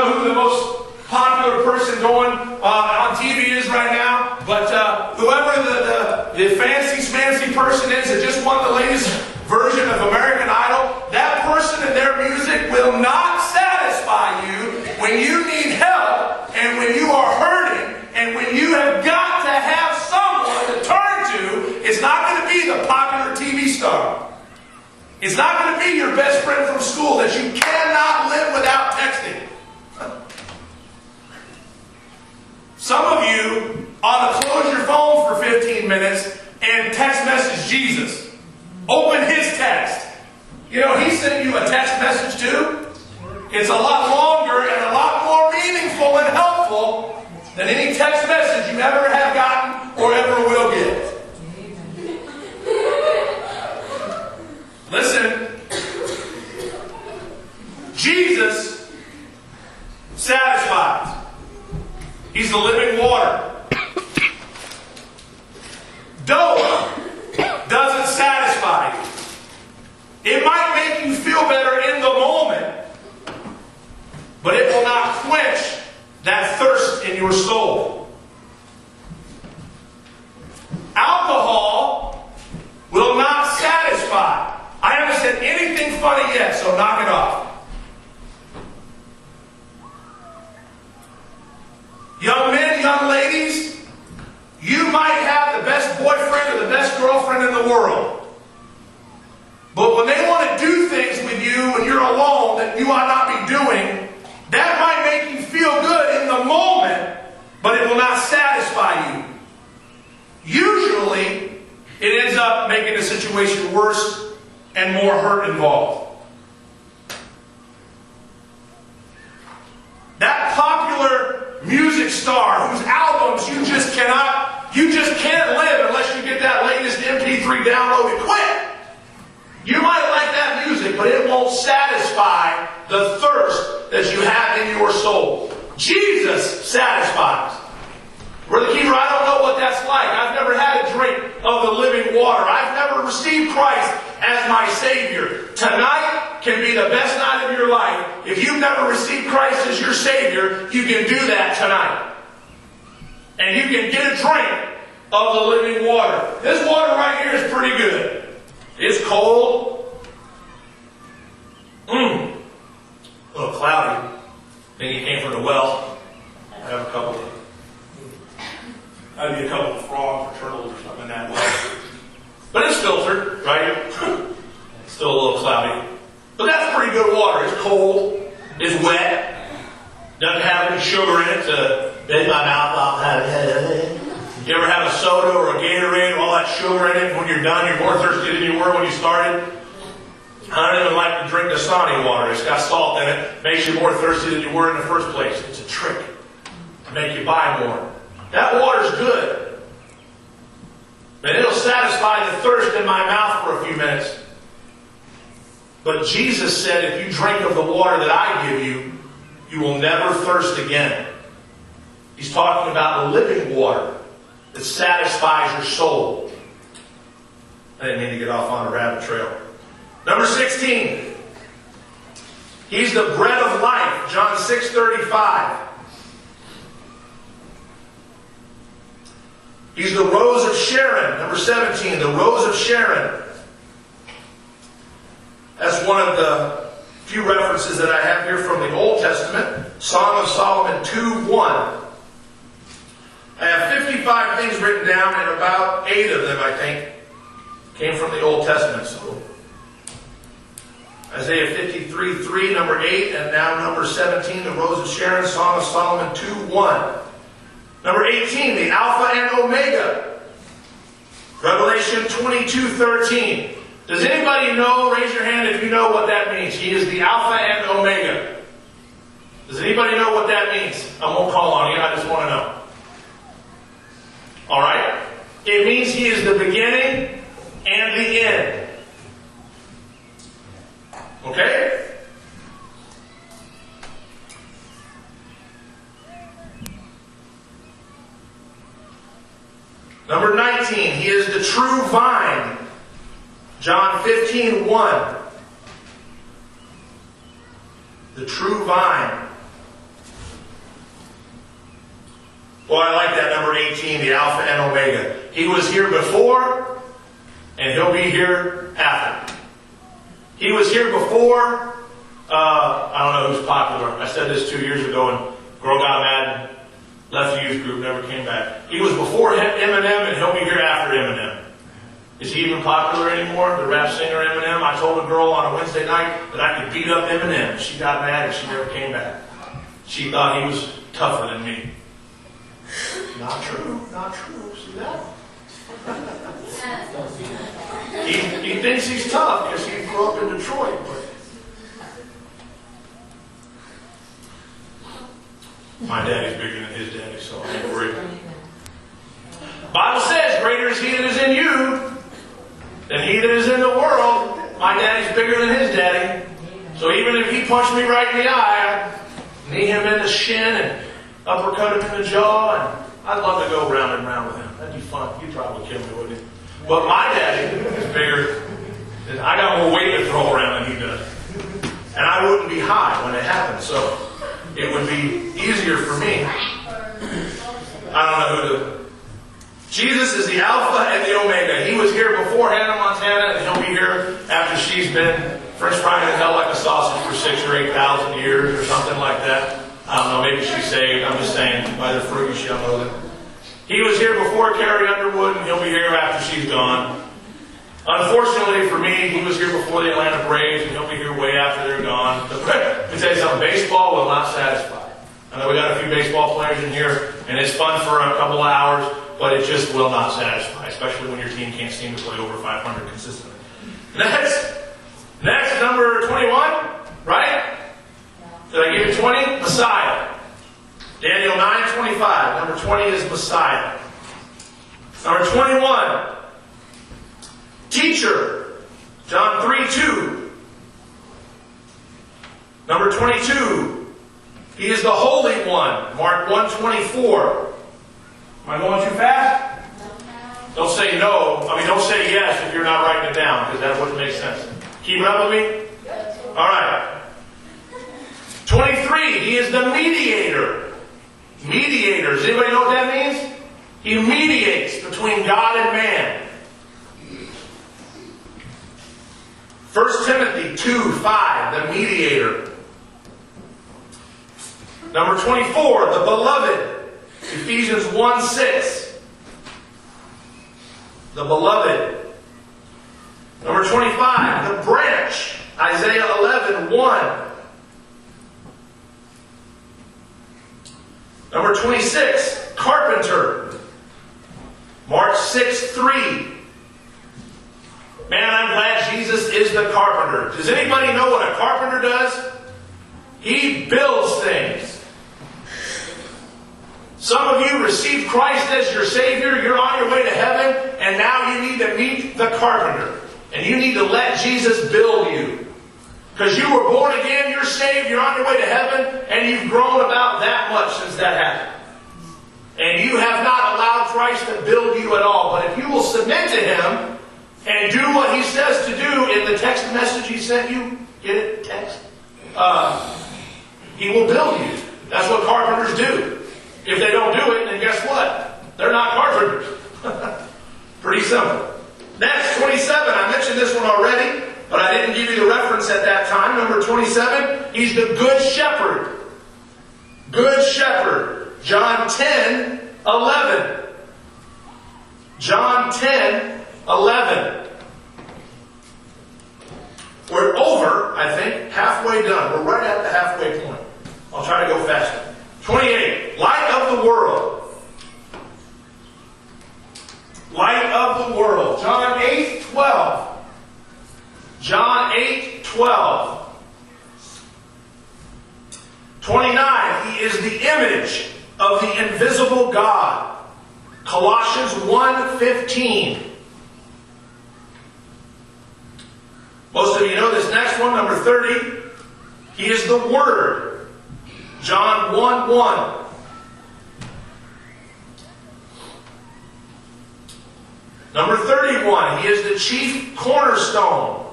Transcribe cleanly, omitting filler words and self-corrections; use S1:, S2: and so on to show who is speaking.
S1: know who the most popular person going on TV is right now, but whoever the fancy person is that just won the latest version of American Idol, that person and their music will not satisfy you when you need help and when you are hurting and when you have got to have someone to turn to. It's not going to be the popular TV star. It's not going to be your best friend from school that you cannot live without texting. Some of you ought to close your phone for 15 minutes and text message Jesus. Open his text. You know, he sent you a text message too. It's a lot longer and a lot more meaningful and helpful than any text message you ever have gotten or ever will get. Listen, Jesus satisfies. He's the living water. Dough doesn't satisfy you. It might make you feel better in the moment, but it will not quench that thirst in your soul. Alcohol will not satisfy. I haven't said anything funny yet, so knock it off. Young men, young ladies, you might have the best boyfriend or the best girlfriend in the world. But when they want to do things with you when you're alone that you ought not be doing, that might make you feel good in the moment, but it will not satisfy you. Usually, it ends up making the situation worse and more hurt involved. That popular music star whose albums you just can't live unless you get that latest MP3 downloaded quick. You might like that music, but it won't satisfy the thirst that you have in your soul. Jesus satisfies. Brother Keeper, I don't know what that's like. I've never had a drink of the living water. I've never received Christ as my Savior. Tonight can be the best night of your life. If you've never received Christ as your Savior, you can do that tonight. And you can get a drink of the living water. This water right here is pretty good. It's cold. A little cloudy. I think it came from the well. I have a couple of frogs or turtles or something in that well. But it's filtered, right? It's still a little cloudy. But that's pretty good water. It's cold. It's wet. Doesn't have any sugar in it to make my mouth off. You ever have a soda or a Gatorade, all that sugar in it? When you're done, you're more thirsty than you were when you started. I don't even like to drink the Dasani water. It's got salt in it. Makes you more thirsty than you were in the first place. It's a trick to make you buy more. That water's good. And it'll satisfy the thirst in my mouth for a few minutes. But Jesus said, if you drink of the water that I give you, you will never thirst again. He's talking about the living water that satisfies your soul. I didn't mean to get off on a rabbit trail. Number 16. He's the bread of life. John 6:35. He's the rose of Sharon. Number 17. The rose of Sharon. That's one of the few references that I have here from the Old Testament. Song of Solomon 2:1. I have 55 things written down, and about 8 of them, I think, came from the Old Testament. So Isaiah 53:3, number 8, and now number 17, the Rose of Sharon, Song of Solomon 2:1. Number 18, the Alpha and Omega. Revelation 22:13. Does anybody know, raise your hand if you know what that means. He is the Alpha and Omega. Does anybody know what that means? I won't call on you, I just want to know. Alright? It means He is the beginning and the end. Okay? Number 19, He is the true vine. John 15:1. The true vine. Well, I like that number 18, the Alpha and Omega. He was here before, and He'll be here after. He was here before, I don't know who's popular. I said this 2 years ago, and girl got mad, left the youth group, never came back. He was before Eminem, and He'll be here after Eminem. Is he even popular anymore, the rap singer Eminem? I told a girl on a Wednesday night that I could beat up Eminem. She got mad and she never came back. She thought he was tougher than me. Not true, not true. See that? He thinks he's tough because he grew up in Detroit. But my daddy's bigger than his daddy, so I ain't worried. Bible says, greater is He that is in you than he that is in the world. My daddy's bigger than his daddy. So even if he punched me right in the eye, I'd knee him in the shin and uppercut him in the jaw, and I'd love to go round and round with him. That'd be fun. He'd probably kill me, wouldn't he? But my daddy is bigger. I got more weight to throw around than he does. And I wouldn't be high when it happened, so it would be easier for me. I don't know who to... Jesus is the Alpha and the Omega. He was here before Hannah Montana, and He'll be here after she's been French frying in hell like a sausage for 6,000 or 8,000 years or something like that. I don't know, maybe she's saved. I'm just saying, by their fruit you shall know them. He was here before Carrie Underwood, and He'll be here after she's gone. Unfortunately for me, He was here before the Atlanta Braves, and He'll be here way after they're gone. Let me tell you something, baseball will not satisfy. I know we got a few baseball players in here, and it's fun for a couple of hours, but it just will not satisfy, especially when your team can't seem to play over 500 consistently. Next, number 21, right? Did I give you 20? Messiah. Daniel 9:25. Number 20 is Messiah. Number 21, teacher. John 3:2. Number 22, He is the Holy One. Mark 1:24. Am I going too fast? Don't say no. Don't say yes if you're not writing it down, because that wouldn't make sense. Keep up with me? All right. 23, He is the mediator. Mediator. Does anybody know what that means? He mediates between God and man. 1 Timothy 2:5, the mediator. Number 24, the beloved. Ephesians 1:6. The beloved. Number 25, the branch. Isaiah 11:1. Number 26, carpenter. Mark 6:3. Man, I'm glad Jesus is the carpenter. Does anybody know what a carpenter does? He builds things. Some of you received Christ as your Savior. You're on your way to heaven, and now you need to meet the carpenter. And you need to let Jesus build you. Because you were born again, you're saved, you're on your way to heaven, and you've grown about that much since that happened. And you have not allowed Christ to build you at all. But if you will submit to Him and do what He says to do in the text message He sent you, get it? Text? He will build you. That's what carpenters do. If they don't do it, then guess what? They're not carpenters. Pretty simple. Next, 27. I mentioned this one already, but I didn't give you the reference at that time. Number 27, He's the Good Shepherd. Good Shepherd. John 10:11. John 10:11. We're over, I think, halfway done. We're right at the halfway point. I'll try to go faster. 28. Light of the world. Light of the world. John 8:12. John 8:12. 29. He is the image of the invisible God. Colossians 1:15. Most of you know this next one, number 30. He is the Word. John 1:1. Number 31. He is the chief cornerstone.